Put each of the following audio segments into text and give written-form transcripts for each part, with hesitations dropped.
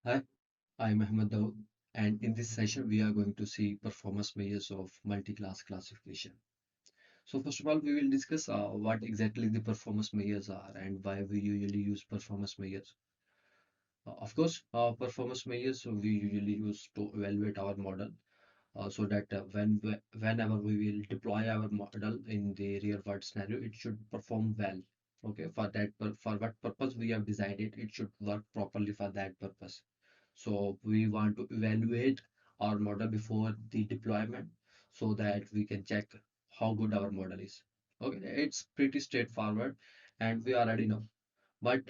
Hi, I'm Ahmed Dawood, and in this session, we are going to see performance measures of multi-class classification. So, first of all, we will discuss what exactly the performance measures are and why we usually use performance measures. Of course, performance measures we usually use to evaluate our model so that whenever we will deploy our model in the real world scenario, it should perform well. Okay, for what purpose we have designed it, it should work properly for that purpose. So we want to evaluate our model before the deployment so that we can check how good our model is. Okay, it's pretty straightforward and we already know. But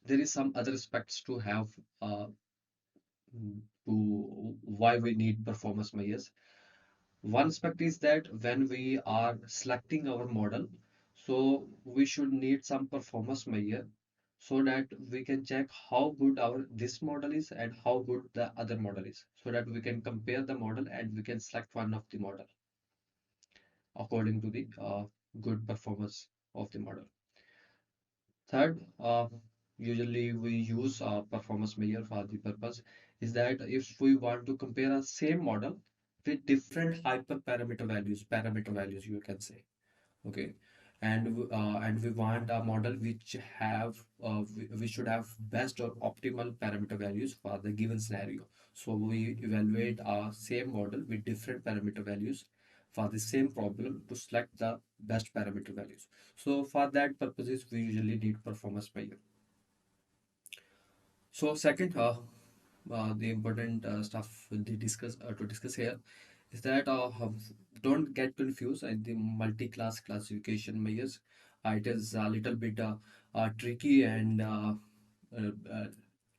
there is some other aspects to have uh, to why we need performance measures. One aspect is that when we are selecting our model, so we should need some performance measure so that we can check how good our this model is and how good the other model is, so that we can compare the model and we can select one of the model according to the good performance of the model. Third, usually we use performance measure for the purpose is that if we want to compare a same model with different parameter values you can say, okay, and we want a model which we should have best or optimal parameter values for the given scenario. So we evaluate our same model with different parameter values for the same problem to select the best parameter values. So for that purposes we usually need performance measure. So second, the important stuff to discuss here is that don't get confused in the multi-class classification measures. It is a little bit tricky and uh, uh,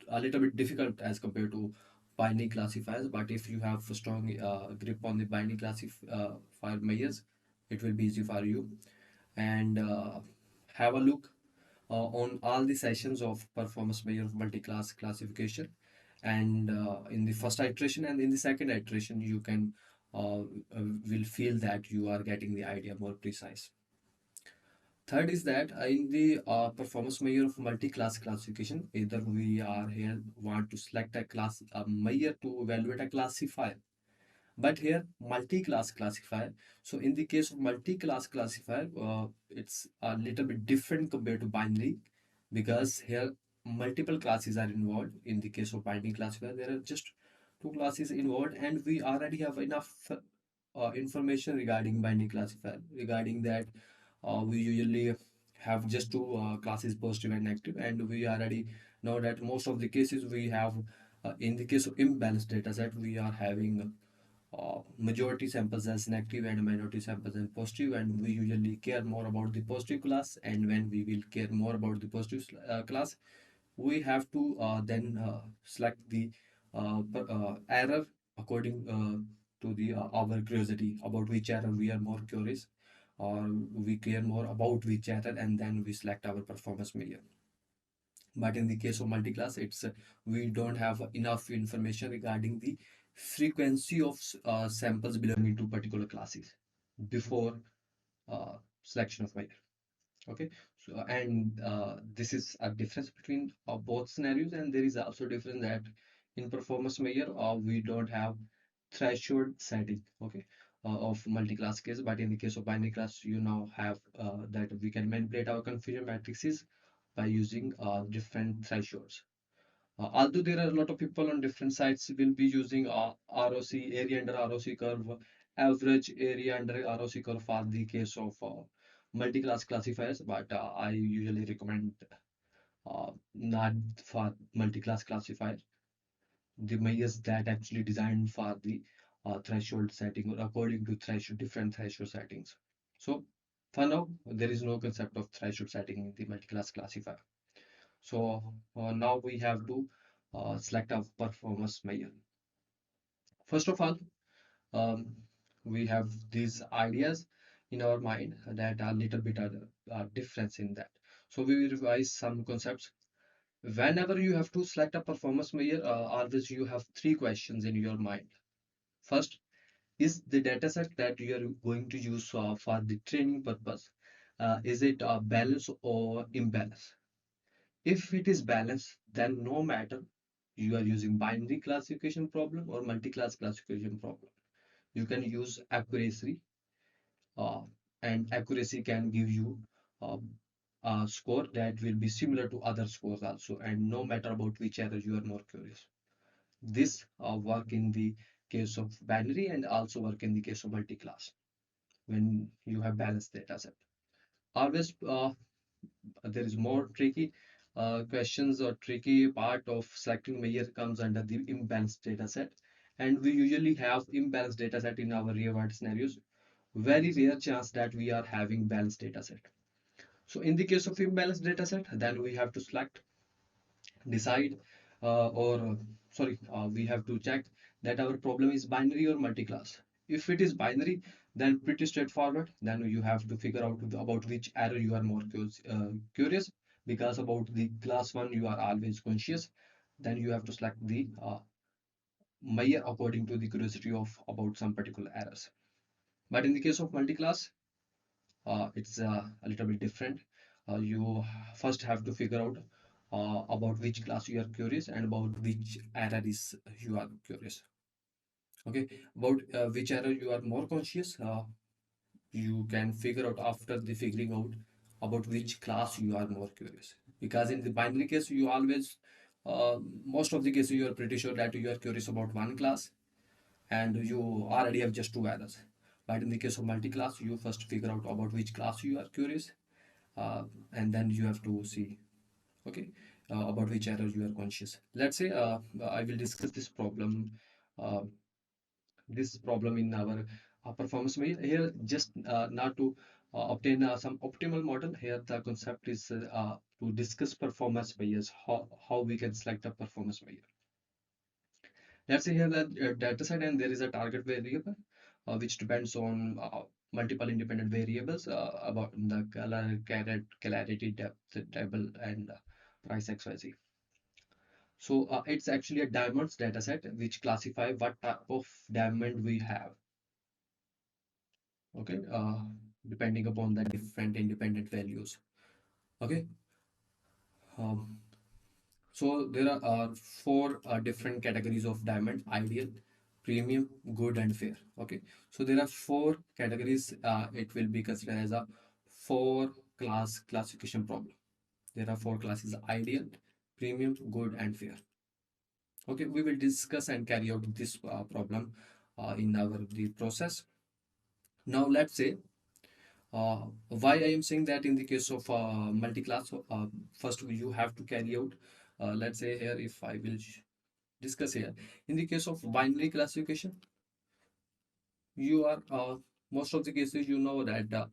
a little bit difficult as compared to binary classifiers. But if you have a strong grip on the binary classifier measures, it will be easy for you. And have a look on all the sessions of performance measure of multi-class classification, and in the first iteration and in the second iteration you can will feel that you are getting the idea more precise. Third is that in the performance measure of multi-class classification, either we are here want to select a class a measure to evaluate a classifier, but here multi-class classifier. So in the case of multi-class classifier, it's a little bit different compared to binary, because here multiple classes are involved. In the case of binary classifier, there are just two classes involved, and we already have enough information regarding binary classifier. Regarding that, we usually have just two classes, positive and negative, and we already know that most of the cases we have in the case of imbalanced data set, we are having majority samples as negative and minority samples as positive, and we usually care more about the positive class. And when we will care more about the positive class, we have to then select the error according to the our curiosity about which error we are more curious, or we care more about which error, and then we select our performance measure. But in the case of multi-class, it's we don't have enough information regarding the frequency of samples belonging to particular classes before selection of measure. Okay, so and this is a difference between both scenarios, and there is also difference that in performance measure we don't have threshold setting, okay, of multi-class case, but in the case of binary class you now have that we can manipulate our confusion matrices by using different thresholds. Although there are a lot of people on different sites will be using ROC, area under ROC curve, average area under ROC curve for the case of multi-class classifiers, but I usually recommend not for multi-class classifier. The measures that actually designed for the threshold setting or according to threshold different threshold settings. So for now, there is no concept of threshold setting in the multi-class classifier. So now we have to select a performance measure. First of all, um, we have these ideas in our mind that are little bit difference in that. So we will revise some concepts. Whenever you have to select a performance measure, always you have three questions in your mind. First, is the dataset that you are going to use for the training purpose, is it balanced or imbalanced? If it is balanced, then no matter you are using binary classification problem or multi-class classification problem. You can use accuracy, uh, and accuracy can give you uh, a score that will be similar to other scores also, and no matter about which error you are more curious. This work in the case of binary and also work in the case of multi-class when you have balanced data set. Always there is more tricky questions or tricky part of selecting measure comes under the imbalanced data set, and we usually have imbalanced data set in our real world scenarios. Very rare chance that we are having balanced data set. So in the case of imbalanced data set, then we have to select, decide, or sorry, we have to check that our problem is binary or multi-class. If it is binary, then pretty straightforward. Then you have to figure out about which error you are more curious, because about the class one you are always conscious. Then you have to select the measure according to the curiosity of about some particular errors. But in the case of multi-class, it's a little bit different. You first have to figure out about which class you are curious and about which error is you are curious. Okay, about which error you are more conscious, you can figure out after the figuring out about which class you are more curious. Because in the binary case, you always, most of the cases, you are pretty sure that you are curious about one class and you already have just two errors. But in the case of multi-class, you first figure out about which class you are curious, uh, and then you have to see, okay, about which error you are conscious. Let's say I will discuss uh, this problem in our performance measure here, just not to obtain some optimal model. Here the concept is to discuss performance measures, how we can select a performance measure. Let's say here that data set and there is a target variable which depends on multiple independent variables about the color, clarity, depth, table, and price XYZ. So it's actually a diamonds data set which classify what type of diamond we have. Okay, depending upon the different independent values. Okay, um, so there are four different categories of diamond: ideal, premium, good, and fair. Okay, so there are four categories. It will be considered as a four class classification problem. There are four classes: ideal, premium, good, and fair. Okay, we will discuss and carry out this problem in our the process. Now let's say why I am saying that in the case of multi-class. First you have to carry out. Let's say here if I will discuss here in the case of binary classification, you are most of the cases you know that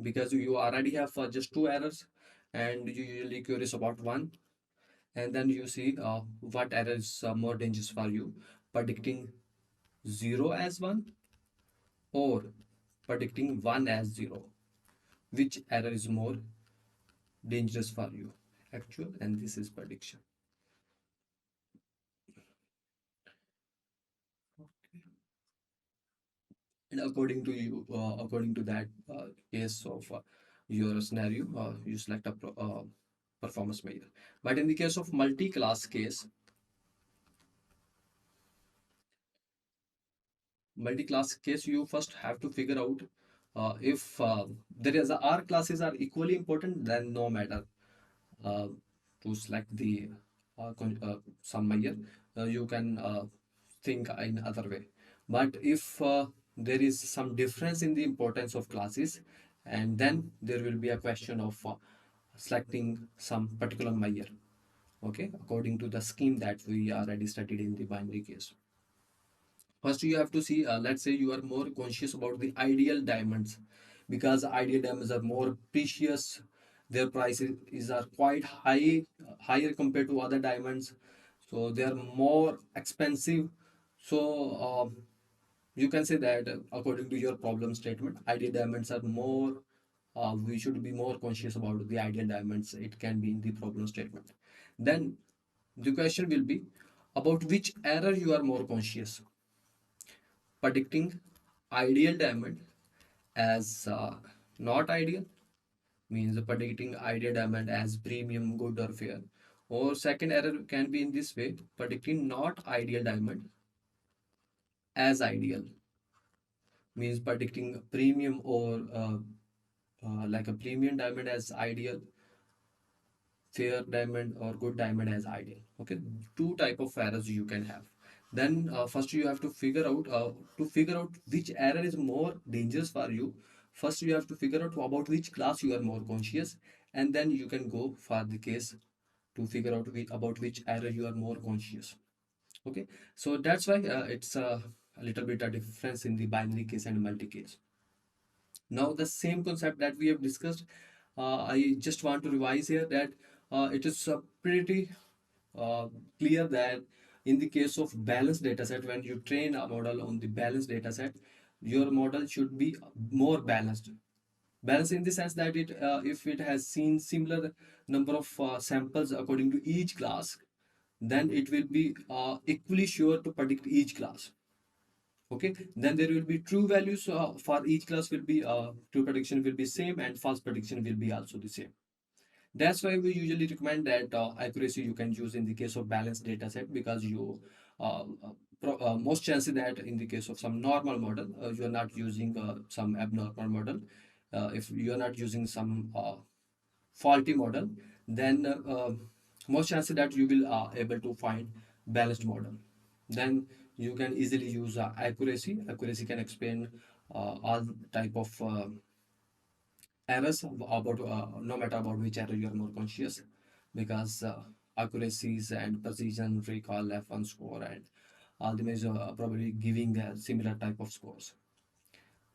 because you already have just two errors and you usually curious about one, and then you see what error is more dangerous for you, predicting 0 as 1 or predicting 1 as 0. Which error is more dangerous for you? Actual, and this is prediction. And according to you, according to that case of your scenario, you select a performance measure. But in the case of multi-class case, you first have to figure out if there is R classes are equally important, then no matter uh, to select the some measure, you can think in other way. But if there is some difference in the importance of classes, and then there will be a question of selecting some particular measure, okay, according to the scheme that we already studied in the binary case. First, you have to see, let's say you are more conscious about the ideal diamonds, because ideal diamonds are more precious. Their prices are quite higher compared to other diamonds. So they are more expensive. So you can say that according to your problem statement, ideal diamonds are more, we should be more conscious about the ideal diamonds. It can be in the problem statement. Then the question will be about which error you are more conscious, predicting ideal diamond as not ideal, means predicting ideal diamond as premium, good, or fair, Or second error can be in this way: predicting not ideal diamond as ideal, means predicting premium or like a premium diamond as ideal, fair diamond or good diamond as ideal. Okay, two type of errors you can have. Then first you have to figure out which error is more dangerous for you. First you have to figure out about which class you are more conscious, and then you can go for the case to figure out about which error you are more conscious. Okay, so that's why it's a little bit a difference in the binary case and multi case. Now the same concept that we have discussed, I just want to revise here that it is pretty uh, clear that in the case of balanced dataset, when you train a model on the balanced dataset, your model should be more balanced. Balanced in the sense that if it has seen similar number of samples according to each class, then it will be equally sure to predict each class. Okay, then there will be true values for each class will be true prediction will be same and false prediction will be also the same. That's why we usually recommend that accuracy you can use in the case of balanced data set, because you most chances that in the case of some normal model you are not using some abnormal model. If you are not using some faulty model, then most chances that you will able to find balanced model. Then you can easily use accuracy can explain all type of errors about no matter about which error you are more conscious, because accuracies and precision, recall, F1 score, and all the measure probably giving a similar type of scores.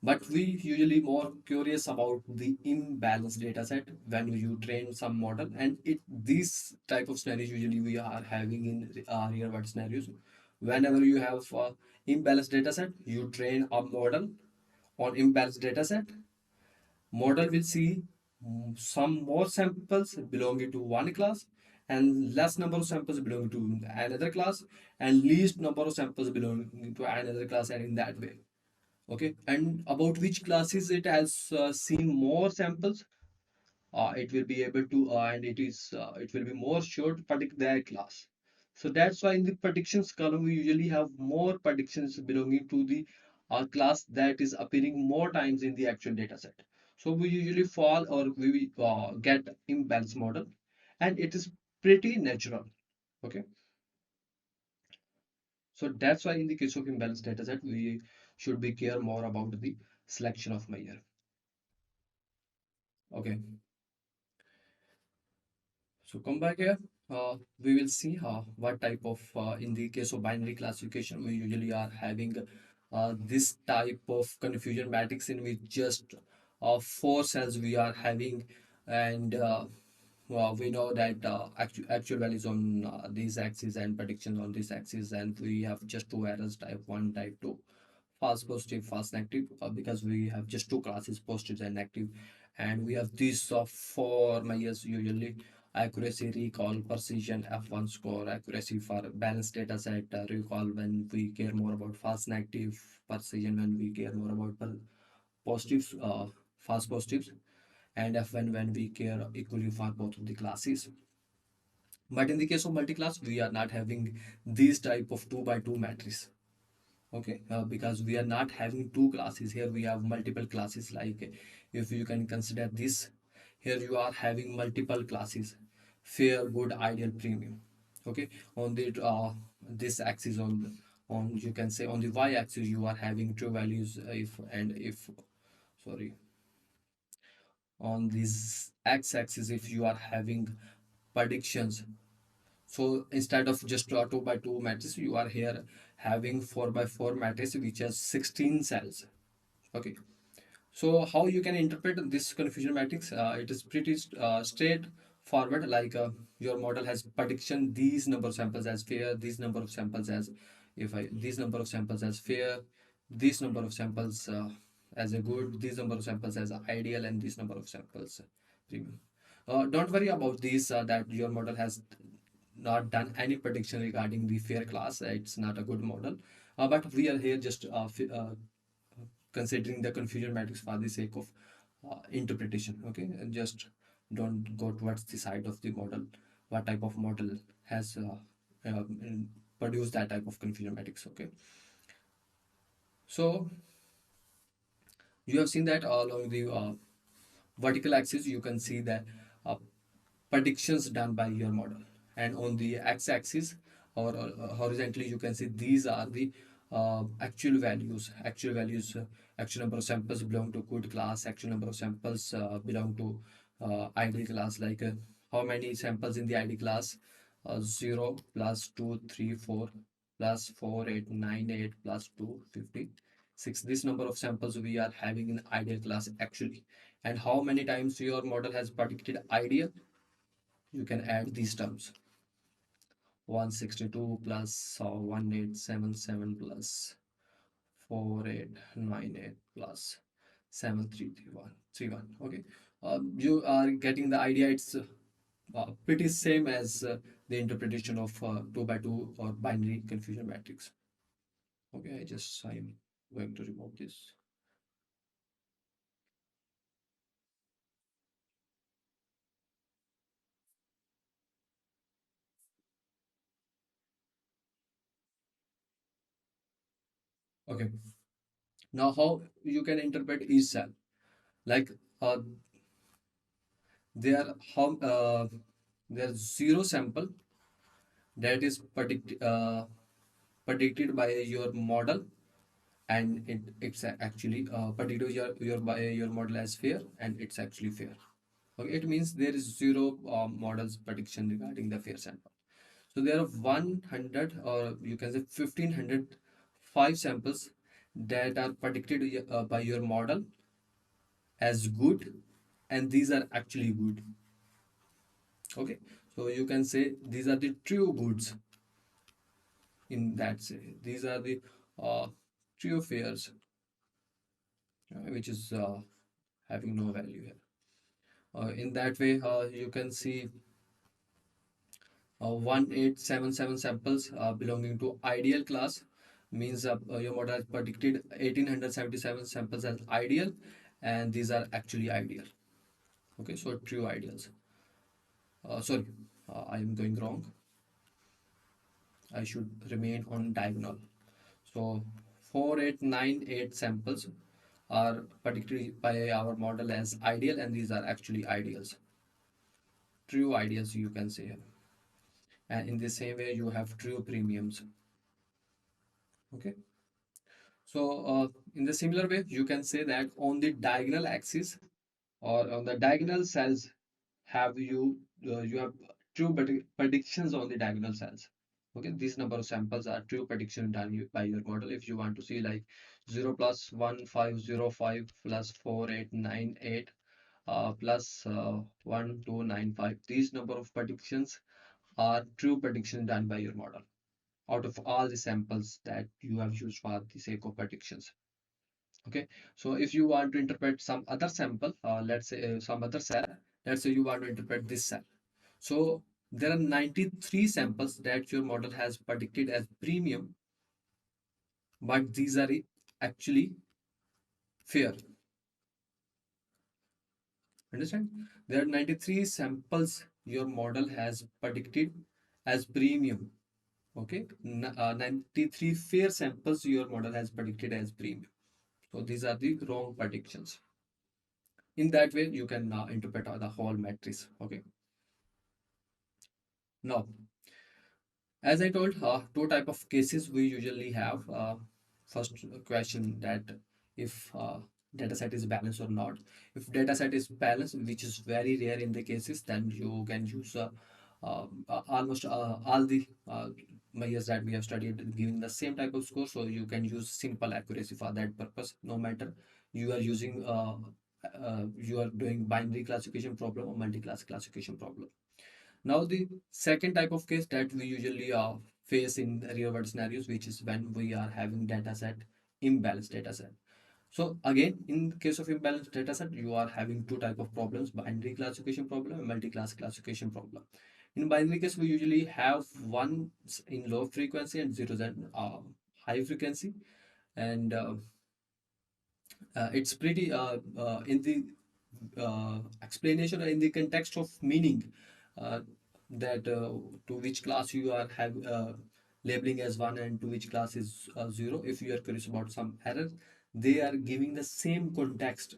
But we usually more curious about the imbalanced data set when you train some model, and it these type of scenarios usually we are having in real world scenarios. Whenever you have imbalanced data set, you train a model on imbalanced data set. Model will see some more samples belonging to one class and less number of samples belonging to another class and least number of samples belonging to another class, and in that way. Okay, and about which classes it has seen more samples, it will be able to and it will be more sure to predict their class. So that's why in the predictions column we usually have more predictions belonging to the class that is appearing more times in the actual data set. So we usually fall or we get imbalance model, and it is pretty natural. Okay, so that's why in the case of imbalance data set we should be care more about the selection of measure. Okay, so come back here. We will see what type of, in the case of binary classification, we usually are having this type of confusion matrix in which just four cells we are having, and well, we know that actual values on this axis and predictions on this axis, and we have just two errors, type 1, type 2, false positive, false negative, because we have just two classes, positive and negative, and we have these four measures usually: accuracy, recall, precision, F1 score, accuracy for balanced data set, recall when we care more about false negative, precision when we care more about positives, false positives, and F1 when we care equally for both of the classes. But in the case of multi-class, we are not having these type of 2 by 2 matrix. Okay, because we are not having two classes here, we have multiple classes. Like if you can consider this, here you are having multiple classes: fair, good, ideal, premium. Okay, on the this axis, on you can say on the y axis you are having true values, if and if, sorry, on this x axis if you are having predictions. So instead of just 2 by 2 matrix, you are here having 4 by 4 matrix which has 16 cells. Okay, so how you can interpret this confusion matrix? It is pretty straightforward. Like your model has prediction these number of samples as fair, these number of samples as, if I these number of samples as fair, these number of samples as a good, these number of samples as ideal, and these number of samples premium. Don't worry about these that your model has not done any prediction regarding the fair class. It's not a good model. But we are here just considering the confusion matrix for the sake of interpretation. Okay, and just don't go towards the side of the model what type of model has produced that type of confusion matrix. Okay, so you have seen that along the vertical axis you can see that uh, predictions done by your model, and on the x-axis or horizontally you can see these are the actual values, actual number of samples belong to good class, actual number of samples belong to ideal class, like how many samples in the ideal class, 0 plus 2 3 4 plus 4 8 9 8 plus 2 15 6. This number of samples we are having in ideal class actually. And how many times your model has predicted ideal, you can add these terms: 162 plus 1877 plus 4898 plus 7331. Okay, you are getting the idea. It's pretty same as the interpretation of 2 by 2 or binary confusion matrix. Okay, I'm going to remove this. Okay, now how you can interpret each cell, like uh, there how there's zero sample that is predicted by your model, and it's actually predicted your model as fair, and it's actually fair. Okay, it means there is zero models prediction regarding the fair sample. So there are 100, or you can say 1505 samples that are predicted by your model as good, and these are actually good. Okay, so you can say these are the true goods. In that say these are the uh, true fares, which is having no value here. In that way, you can see 1877 samples belonging to ideal class, means your model has predicted 1877 samples as ideal, and these are actually ideal. Okay, so true ideals. Sorry, I am going wrong. I should remain on diagonal. So 4898 samples are predicted by our model as ideal, and these are actually ideals, true ideals you can say. And in the same way you have true premiums. Okay, so in the similar way you can say that on the diagonal axis or on the diagonal cells have you have true predictions on the diagonal cells. Okay, this number of samples are true prediction done by your model. If you want to see like 0 plus 1505 plus 4898 plus 1295, these number of predictions are true prediction done by your model out of all the samples that you have used for the sake of predictions. Okay, so if you want to interpret some other sample, let's say some other cell, let's say you want to interpret this cell. So there are 93 samples that your model has predicted as premium, but these are actually fair. Understand? There are 93 samples your model has predicted as premium. Okay, 93 fair samples your model has predicted as premium. So these are the wrong predictions. In that way, you can interpret the whole matrix. Okay. Now, as I told, two type of cases we usually have. First question that if data set is balanced or not. If data set is balanced, which is very rare in the cases, then you can use almost all the measures that we have studied giving the same type of score. So you can use simple accuracy for that purpose. No matter you are using you are doing binary classification problem or multi-class classification problem. Now, the second type of case that we usually face in real world scenarios, which is when we are having data set, imbalanced data set. So again, in the case of imbalanced data set, you are having two type of problems: binary classification problem and multi-class classification problem. In binary case, we usually have one in low frequency and zeros in high frequency, and it's pretty in the explanation or in the context of meaning. Uh, that to which class you are have labeling as one and to which class is zero. If you are curious about some error, they are giving the same context,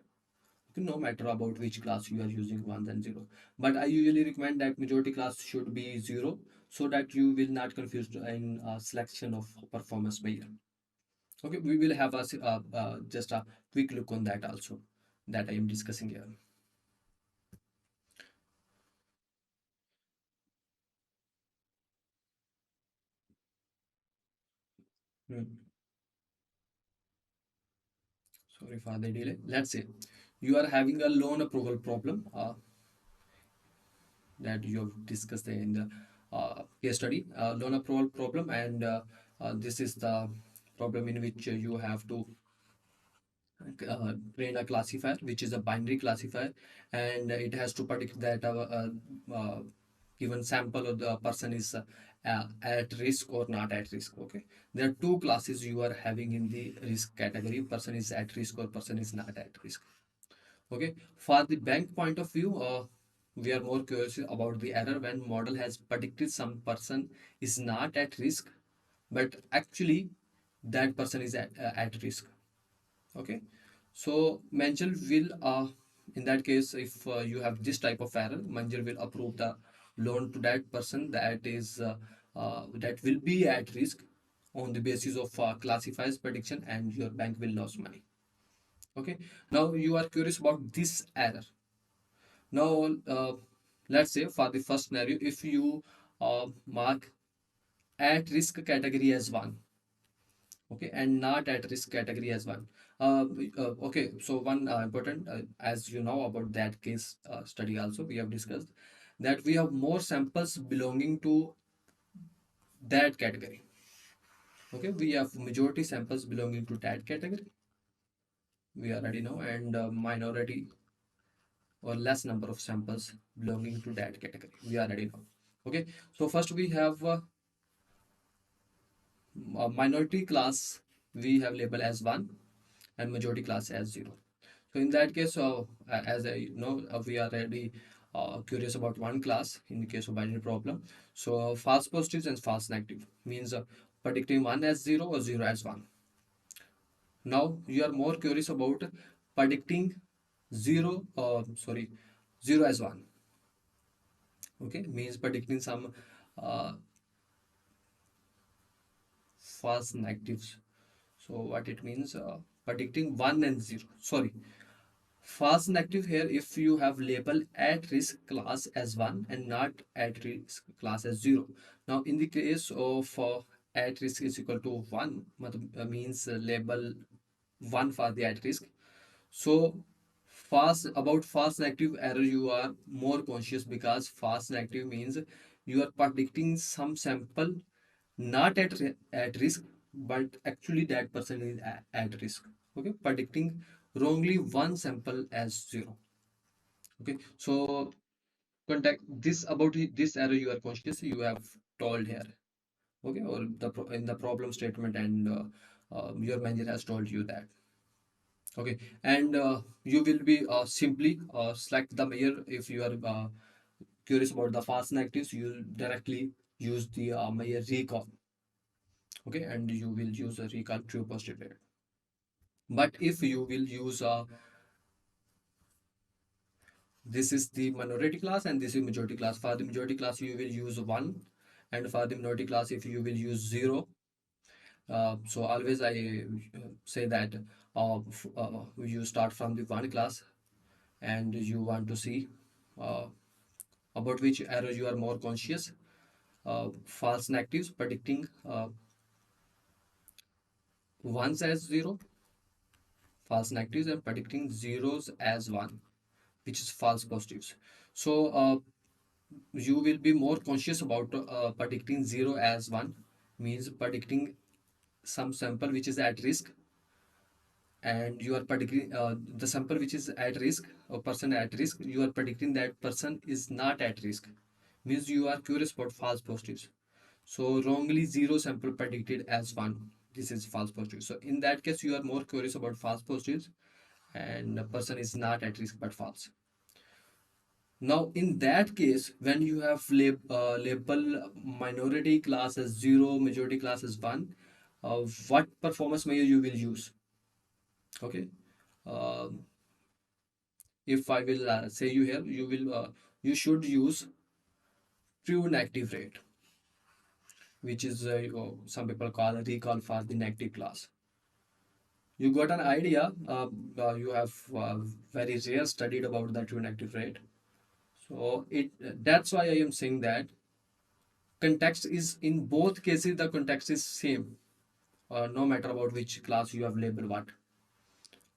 no matter about which class you are using ones and zero. But I usually recommend that majority class should be zero so that you will not confuse in selection of performance measure. Okay, we will have just a quick look on that also that I am discussing here. Hmm. Sorry for the delay. Let's say you are having a loan approval problem that you have discussed in the case study, loan approval problem, and this is the problem in which you have to train a classifier, which is a binary classifier, and it has to predict that given sample of the person is at risk or not at risk. Okay, there are two classes you are having in the risk category: person is at risk or person is not at risk. Okay, for the bank point of view, we are more curious about the error when model has predicted some person is not at risk, but actually that person is at risk. Okay, so manager will in that case, if you have this type of error, manager will approve the loan to that person that will be at risk on the basis of classifies prediction, and your bank will lose money. Okay, now you are curious about this error. Now let's say for the first scenario, if you mark at risk category as one, okay, and not at risk category as one. Okay, so one important, as you know about that case study also we have discussed that we have more samples belonging to that category. Okay, we have majority samples belonging to that category, we already know, and minority or less number of samples belonging to that category, we already know. Okay, so first we have minority class, we have labeled as one, and majority class as zero. So in that case, as I know, we are already curious about one class in the case of binary problem. So false positives and false negative means predicting one as zero or zero as one. Now you are more curious about predicting zero as one. Okay, means predicting some uh, false negatives. So what it means, predicting one and zero. Sorry, false negative here if you have label at risk class as 1 and not at risk class as 0. Now in the case of at risk is equal to 1, means label 1 for the at risk. So fast about fast negative error you are more conscious because fast negative means you are predicting some sample not at risk, but actually that person is at risk. Okay, predicting wrongly one sample as zero. Okay, so contact this about this error you are conscious you have told here. Okay, or in the problem statement, and your manager has told you that. Okay, and you will be simply select the measure. If you are curious about the fast negatives, you will directly use the measure recall. Okay, and you will use a recall true positive rate. But if you will use this is the minority class and this is majority class. For the majority class you will use 1, and for the minority class if you will use 0. So always I say that you start from the 1 class and you want to see uh, about which error you are more conscious. False negatives predicting ones as 0, false negatives and predicting zeros as 1, which is false positives. So you will be more conscious about predicting 0 as 1, means predicting some sample which is at risk, and you are predicting the sample which is at risk or person at risk, you are predicting that person is not at risk, means you are curious about false positives. So wrongly 0 sample predicted as 1, this is false positive. So in that case you are more curious about false positives, and the person is not at risk but false. Now in that case, when you have label minority class as 0, majority class as 1, what performance measure you will use? Okay. uh, if I will say you here, you should use true negative rate, which is some people call a recall for the negative class. You got an idea. You have very rare studied about the true negative rate. So that's why I am saying that context is in both cases the context is same, no matter about which class you have labeled what.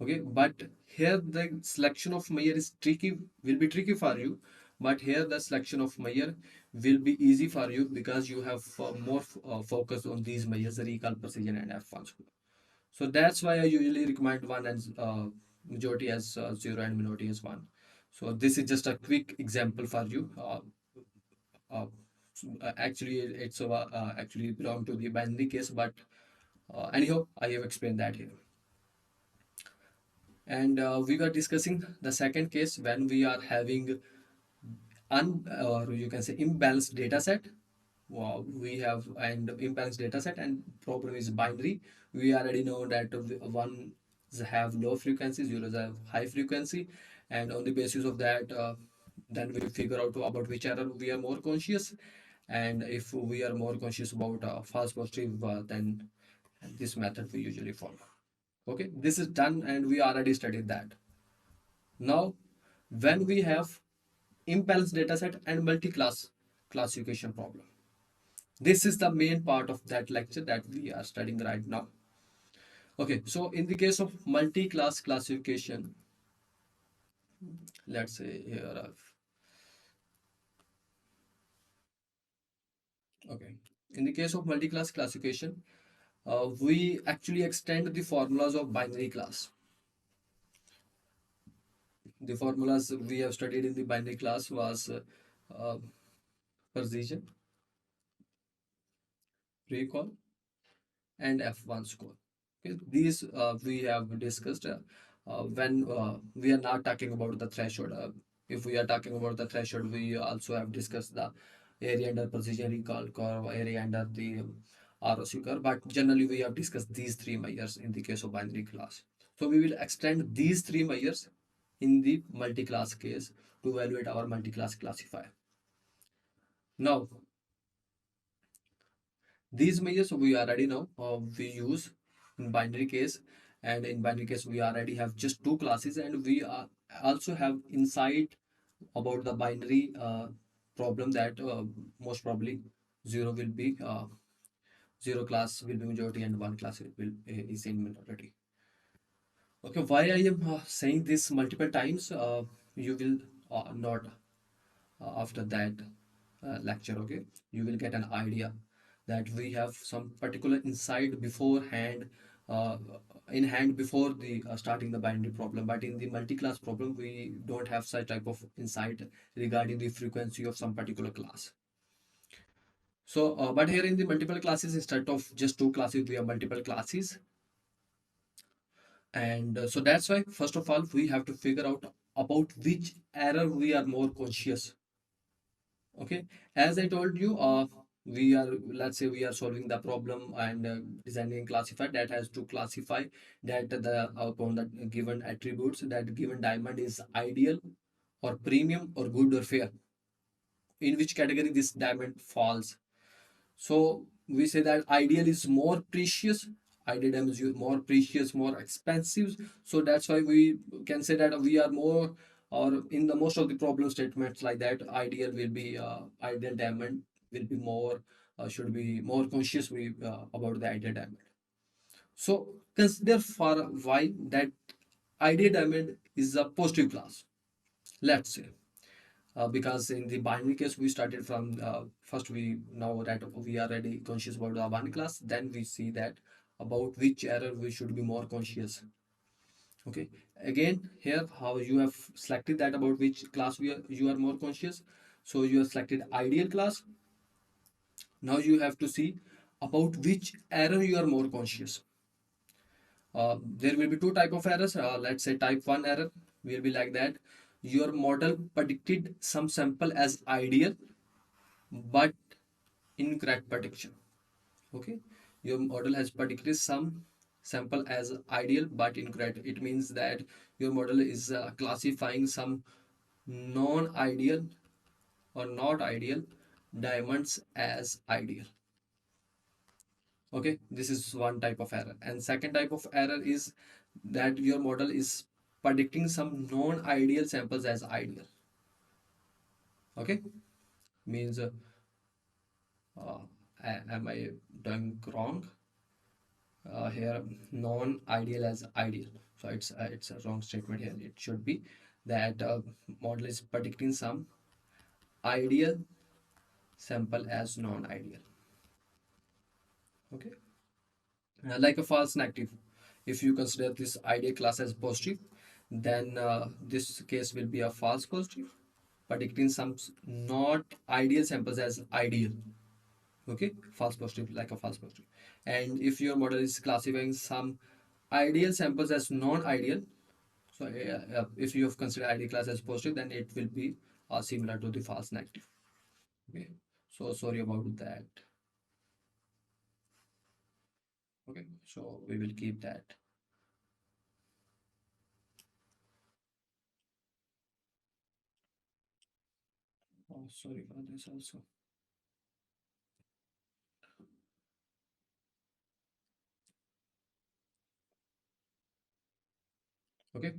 Okay, but here the selection of measure is tricky, will be tricky for you. But here the selection of measure will be easy for you because you have more focus on these measures, recall, precision, and F1 score. So that's why I usually recommend one as majority as 0 and minority as 1. So this is just a quick example for you. Uh, Actually, it's actually belong to the binary case, but anyhow, I have explained that here. And we were discussing the second case when we are having or you can say imbalanced data set. We have an imbalanced data set and problem is binary. We already know that one have low frequency, zeros have high frequency, and on the basis of that, then we figure out about which error we are more conscious. And if we are more conscious about false positive, then this method we usually follow. Okay, this is done and we already studied that. Now, when we have imbalanced dataset and multi-class classification problem, this is the main part of that lecture that we are studying right now. Okay, so in the case of multi-class classification, let's say here okay, in the case of multi-class classification, we actually extend the formulas of binary class. The formulas we have studied in the binary class was uh, precision, recall, and F1 score. Okay, these we have discussed when we are not talking about the threshold. If we are talking about the threshold, we also have discussed the area under precision recall curve, area under the ROC curve. But generally, we have discussed these three measures in the case of binary class. So we will extend these three measures in the multi-class case to evaluate our multi-class classifier. Now, these measures we already know we use in binary case, and in binary case we already have just two classes, and we also have insight about the binary problem that most probably zero will be zero class will be majority and one class will is in minority. Okay, why I am saying this multiple times, you will not after that lecture, okay, you will get an idea that we have some particular insight beforehand, uh, in hand before the starting the binary problem, but in the multi-class problem we don't have such type of insight regarding the frequency of some particular class. So but here in the multiple classes, instead of just two classes we have multiple classes. And so that's why first of all we have to figure out about which error we are more conscious. Okay, as I told you, we are, let's say we are solving the problem and designing classifier that has to classify that the upon the given attributes that given diamond is ideal or premium or good or fair, in which category this diamond falls. So we say that ideal is more precious, ideal is more precious, more expensive. So that's why we can say that we are more, or in the most of the problem statements like that, ideal will be ideal diamond will be more, should be more conscious about the ideal diamond. So consider for why that ideal diamond is a positive class. Let's say because in the binary case we started from first we know that we are already conscious about the one class, then we see that about which error we should be more conscious. Okay, again here how you have selected that about which class you are more conscious. So you have selected ideal class. Now you have to see about which error you are more conscious. There will be two type of errors. Let's say type 1 error will be like that. your model predicted some sample as ideal but incorrect prediction. Okay, your model has predicted some sample as ideal but incorrect. It means that your model is classifying some non-ideal or not ideal diamonds as ideal. Okay, this is one type of error. And second type of error is that your model is predicting some non-ideal samples as ideal. Okay, means uh, am I doing wrong here? Non-ideal as ideal. So it's a wrong statement here. It should be that model is predicting some ideal sample as non-ideal. Okay, like a false negative. If you consider this ideal class as positive, then this case will be a false positive, predicting some not ideal samples as ideal. Okay, false positive, like a false positive. And if your model is classifying some ideal samples as non-ideal, so if you have considered ideal class as positive, then it will be similar to the false negative. Okay, so sorry about that. Okay, so we will keep that. Oh, sorry for this also. Okay,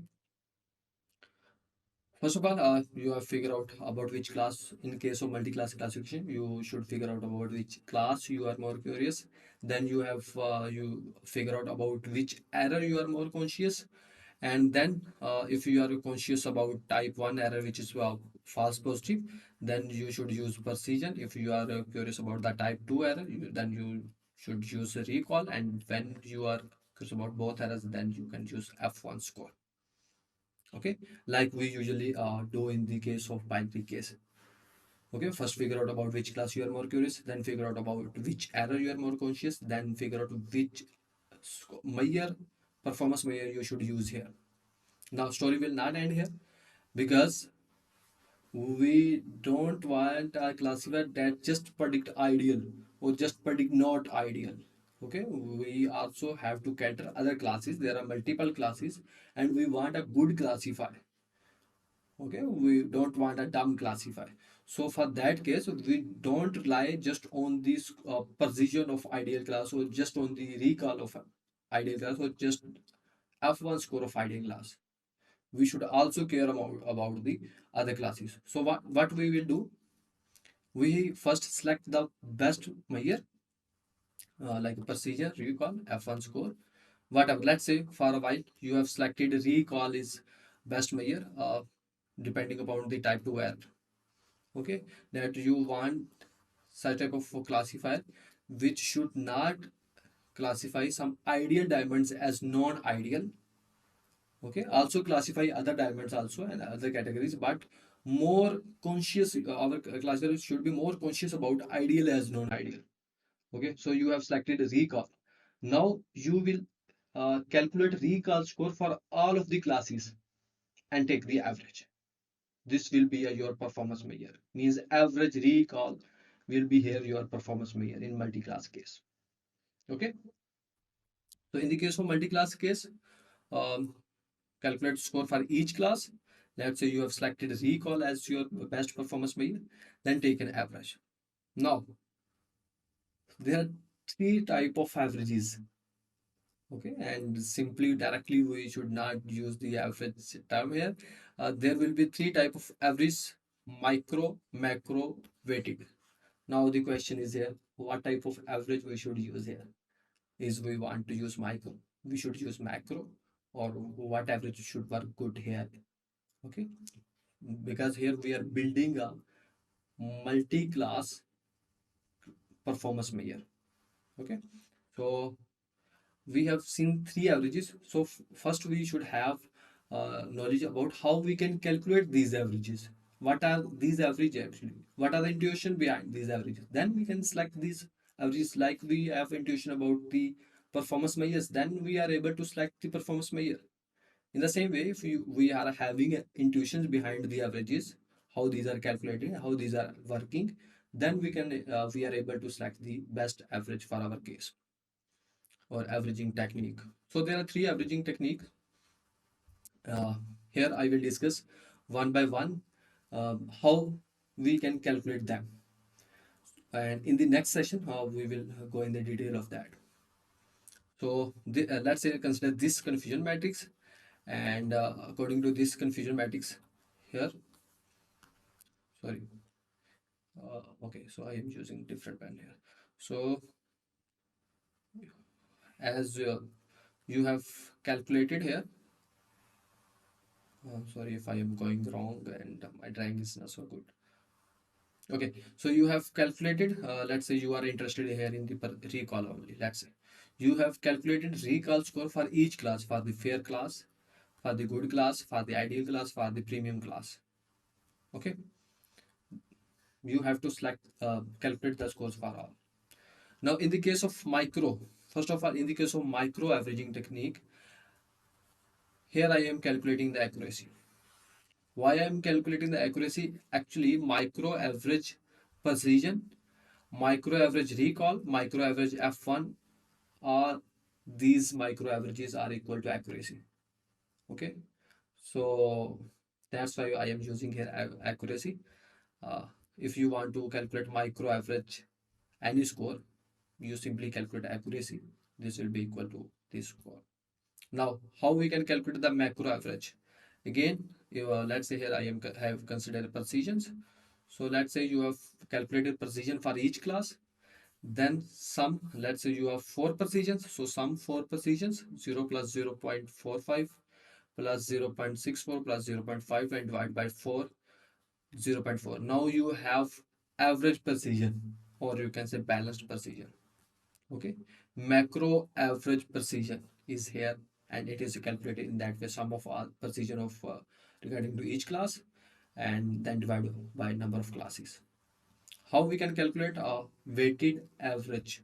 first of all, you have figured out about which class. In case of multi-class classification, you should figure out about which class you are more curious. Then you figure out about which error you are more conscious. And then if you are conscious about type 1 error, which is false positive, then you should use precision. If you are curious about the type 2 error, then you should use recall. And when you are curious about both errors, then you can use F1 score. Okay, like we usually do in the case of binary case. Okay, first figure out about which class you are more curious, then figure out about which error you are more conscious, then figure out which measure, performance measure you should use here. Now story will not end here, because we don't want a classifier that just predict ideal or just predict not ideal. Okay, we also have to cater other classes. There are multiple classes and we want a good classifier. Okay, we don't want a dumb classifier. So for that case, we don't rely just on this precision of ideal class, or just on the recall of ideal class, or just F1 score of ideal class. We should also care about the other classes. So what we will do, we first select the best measure, like procedure, recall, F1 score, whatever. Let's say for a while you have selected recall is best measure, depending upon the type 2 error. Okay, that you want such type of classifier which should not classify some ideal diamonds as non-ideal. Okay, also classify other diamonds also and other categories, but more conscious, our classifier should be more conscious about ideal as non-ideal. Okay, so you have selected recall. Now you will calculate recall score for all of the classes and take the average. This will be your performance measure. Means average recall will be here your performance measure in multi-class case. Okay, so in the case of multi-class case, um, calculate score for each class. Let's say you have selected recall as your best performance measure, then take an average. Now there are three type of averages. Okay, and simply directly we should not use the average term here. There will be three type of average: micro, macro, weighted. Now the question is here, what type of average we should use here? Is we want to use micro, we should use macro, or what average should work good here? Okay, because here we are building a multi-class performance measure. Okay, so we have seen three averages. So first we should have knowledge about how we can calculate these averages. What are these averages actually? What are the intuition behind these averages? Then we can select these averages. Like we have intuition about the performance measures, then we are able to select the performance measure. In the same way, if we are having intuitions behind the averages, how these are calculated, how these are working, then we are able to select the best average for our case, or averaging technique. So there are three averaging techniques. uh, Here I will discuss one by one how we can calculate them, and in the next session we will go in the detail of that. So let's say consider this confusion matrix, and according to this confusion matrix here, sorry, okay, so I am using different pen here. So as you have calculated here, sorry if I am going wrong and my drawing is not so good. Okay, so you have calculated, let's say you are interested here in the recall only. Let's say you have calculated recall score for each class, for the fair class, for the good class, for the ideal class, for the premium class. Okay, you have to select, calculate the scores for all. Now, in the case of micro, first of all, in the case of micro averaging technique, here I am calculating the accuracy. Why I am calculating the accuracy? Actually, micro average precision, micro average recall, micro average F1, all these micro averages are equal to accuracy. Okay, so that's why I am using here accuracy. Uh, if you want to calculate micro average any score, you simply calculate accuracy. This will be equal to this score. Now, how we can calculate the macro average? Again, let's say here I am have considered precisions. So let's say you have calculated precision for each class. Then sum, let's say you have four precisions. So sum four precisions, 0 plus 0.45 plus 0.64 plus 0.5 and divide by 4, 0.4. Now you have average precision, or you can say balanced precision. Okay, macro average precision is here, and it is calculated in that way, sum of all precision of regarding to each class, and then divided by number of classes. How we can calculate a weighted average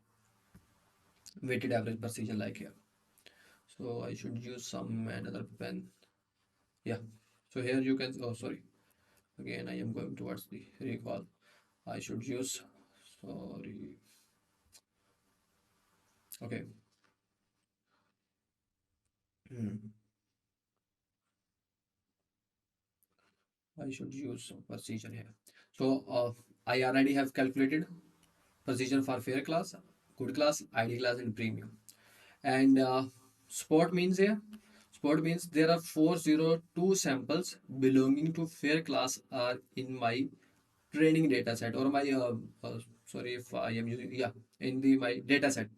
precision like here? So I should use some another pen. Yeah, so here you can, oh sorry, again I am going towards the recall. I should use, sorry, okay. Hmm. I should use some precision here. So I already have calculated precision for fair class, good class, ID class, and premium. And sport means here, sport means there are 402 samples belonging to fair class are in my training data set, or my sorry if I am using, yeah, in the my data set.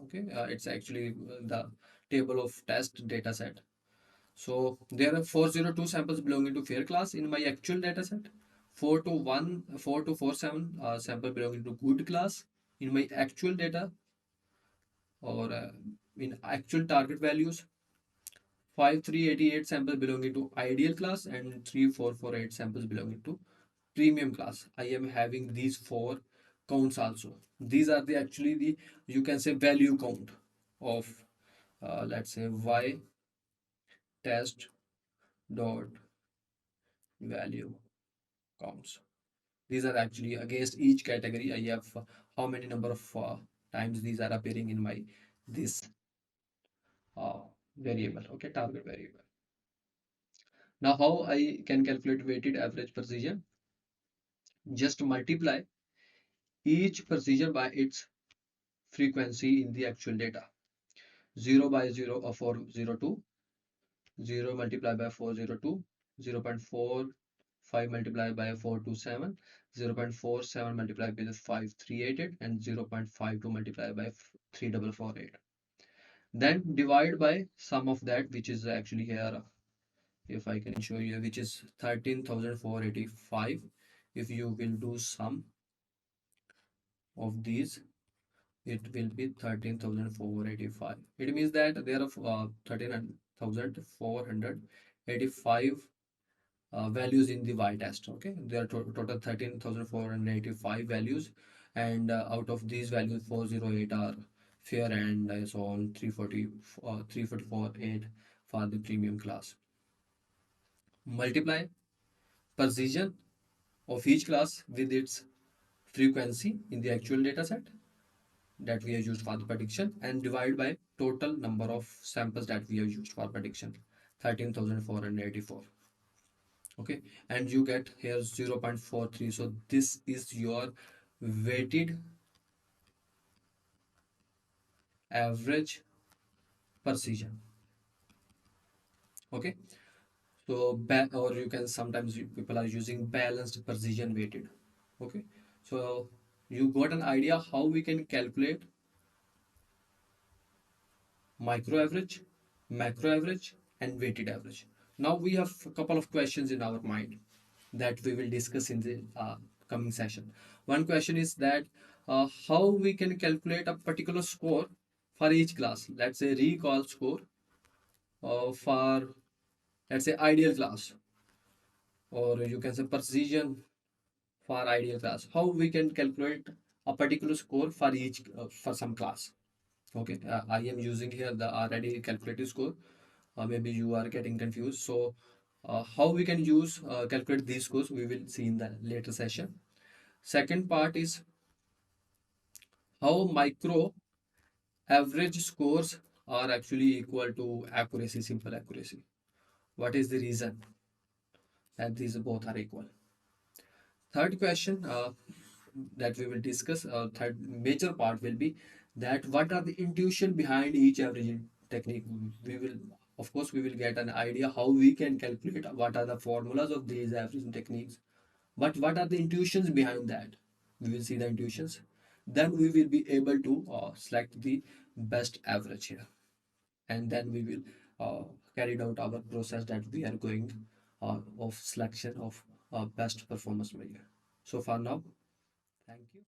Okay, it's actually the table of test data set. So there are 402 samples belonging to fair class in my actual data set. 4 to 47 sample belonging to good class in my actual data, or in actual target values. 5388 samples belonging to ideal class, and 3448 samples belonging to premium class. I am having these four counts also. These are the actually the, you can say, value count of let's say y test dot value counts. These are actually against each category. I have how many number of times these are appearing in my this uh, variable. Okay, target variable. Now, how I can calculate weighted average precision? Just multiply each precision by its frequency in the actual data. 0 by 0 or 402, 0 multiplied by 402, 0.45 multiplied by 427, 0.47 multiplied by 5388, and 0.52 multiplied by 3448. Then divide by sum of that, which is actually here, if I can show you, which is 13,485. If you will do sum of these, it will be 13,485. It means that there are 13,485 values in the y test. Okay, there are total 13,485 values, and out of these values 408 are fair, and so on 340 344 8 for the premium class. Multiply precision of each class with its frequency in the actual data set that we have used for the prediction, and divide by total number of samples that we have used for prediction, 13,484. Okay, and you get here 0.43. So this is your weighted average precision. Okay, so or you can sometimes people are using balanced precision weighted. Okay, so you got an idea how we can calculate micro average, macro average, and weighted average. Now we have a couple of questions in our mind that we will discuss in the coming session. One question is that how we can calculate a particular score for each class. Let's say recall score for, let's say, ideal class, or you can say precision for ideal class. How we can calculate a particular score for each for some class. Okay, I am using here the already calculated score. Maybe you are getting confused. So, how we can use calculate these scores, we will see in the later session. Second part is how micro average scores are actually equal to accuracy, simple accuracy. What is the reason that these both are equal? Third question that we will discuss, third major part will be that what are the intuition behind each averaging technique. We will, of course, we will get an idea how we can calculate what are the formulas of these averaging techniques, but what are the intuitions behind that? We will see the intuitions. Then we will be able to select the best average here, and then we will carry out our process that we are going of selection of best performance measure. So for now, thank you.